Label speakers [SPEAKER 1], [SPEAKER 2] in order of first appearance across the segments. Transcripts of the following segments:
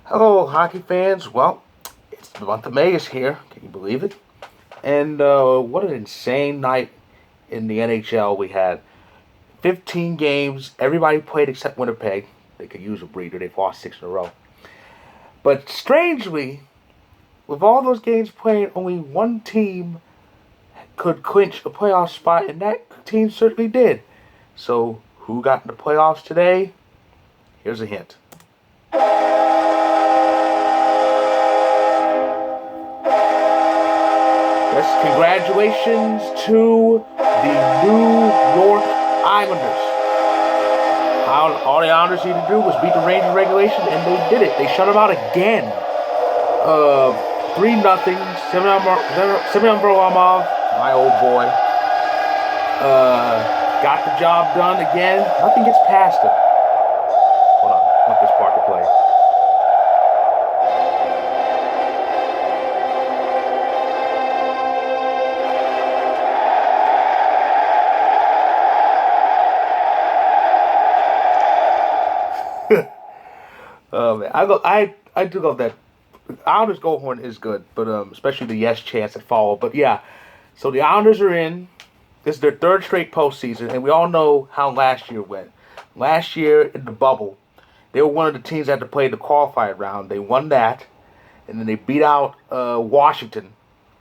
[SPEAKER 1] Hello, hockey fans. Well, it's the month of May is here. Can you believe it? And what an insane night in the NHL we had. 15 games. Everybody played except Winnipeg. They could use a breather. They've lost 6 in a row. But strangely, with all those games played, only one team could clinch a playoff spot, and that team certainly did. So, who got in the playoffs today? Here's a hint. Yes, congratulations to the New York Islanders. All the Islanders needed to do was beat the Rangers regulation, and they did it. They shut them out again. 3-0. Semyon Varlamov, my old boy, got the job done again. Nothing gets past him. Hold on, I want this part to play. Man, I do love that. Islanders goal horn is good, but especially the yes chance that followed. But yeah, so the Islanders are in. This is their third straight postseason, and we all know how last year went. Last year in the bubble, they were one of the teams that had to play the qualified round. They won that, and then they beat out Washington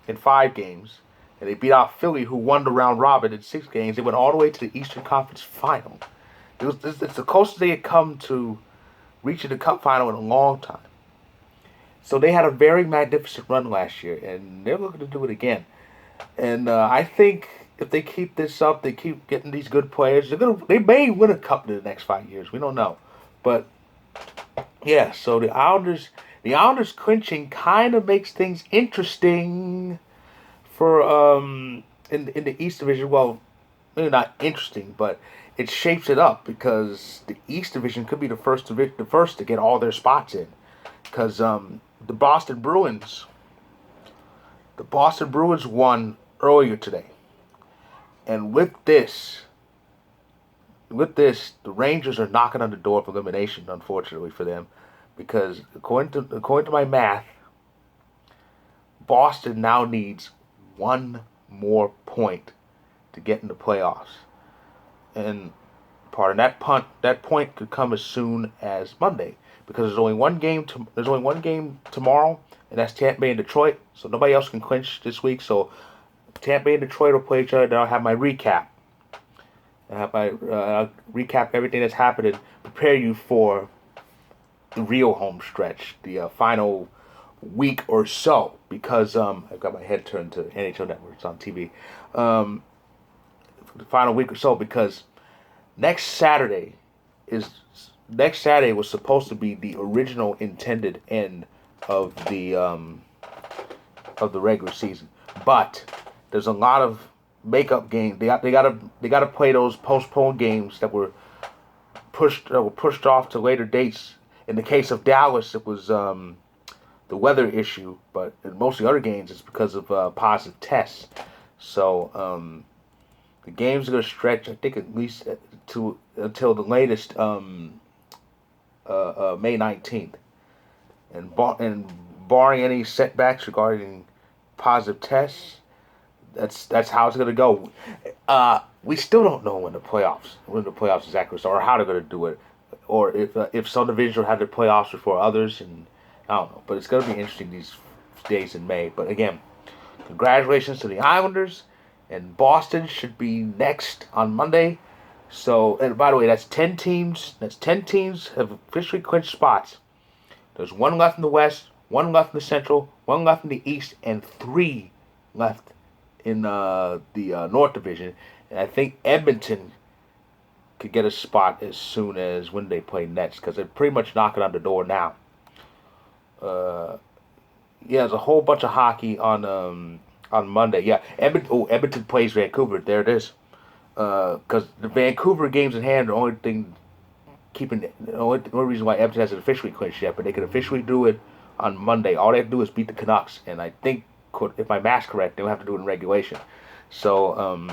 [SPEAKER 1] in 5 games, and they beat out Philly, who won the round robin in 6 games. They went all the way to the Eastern Conference Final. It's the closest they had come to reaching the Cup final in a long time. So they had a very magnificent run last year, and they're looking to do it again. And I think if they keep this up, they keep getting these good players. They may win a cup in the next 5 years. We don't know, but yeah. So the Islanders clinching kind of makes things interesting for in the East Division. Well, maybe not interesting, but it shapes it up because the East Division could be the first to get all their spots in, because the Boston Bruins won earlier today, and the Rangers are knocking on the door of elimination. Unfortunately for them, because according to my math, Boston now needs one more point to get in the playoffs. And pardon that point could come as soon as Monday, because there's only one game. There's only one game tomorrow, and that's Tampa Bay and Detroit. So nobody else can clinch this week. So Tampa Bay and Detroit will play each other. Then I'll have my recap. I'll recap everything that's happened and prepare you for the real home stretch, the final week or so. Because I've got my head turned to NHL Network. It's on TV. The final week or so, because next Saturday was supposed to be the original intended end of the regular season, but there's a lot of makeup games. They got to play those postponed games that were pushed off to later dates. In the case of Dallas, it was the weather issue, but in most of the other games, it's because of positive tests. So the games are going to stretch, I think, at least until the latest May 19th. And barring any setbacks regarding positive tests, that's how it's going to go. We still don't know when the playoffs exactly start, or how they're going to do it, or if some divisions will have their playoffs before others, and I don't know. But it's going to be interesting these days in May. But again, congratulations to the Islanders. And Boston should be next on Monday. So, and by the way, that's 10 teams. That's 10 teams have officially clinched spots. There's one left in the West, one left in the Central, one left in the East, and 3 left in the North Division. And I think Edmonton could get a spot as soon as when they play next, because they're pretty much knocking on the door now. Yeah, there's a whole bunch of hockey on Monday. Yeah, Edmonton plays Vancouver. There it is. Because the Vancouver games in hand are the only thing the only reason why Edmonton hasn't officially clinched yet, but they can officially do it on Monday. All they have to do is beat the Canucks, and I think, if my math's correct, they'll have to do it in regulation. So,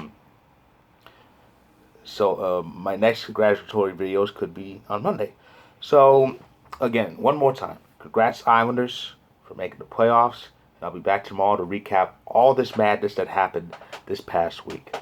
[SPEAKER 1] my next congratulatory videos could be on Monday. So, again, one more time. congrats Islanders for making the playoffs. And I'll be back tomorrow to recap all this madness that happened this past week.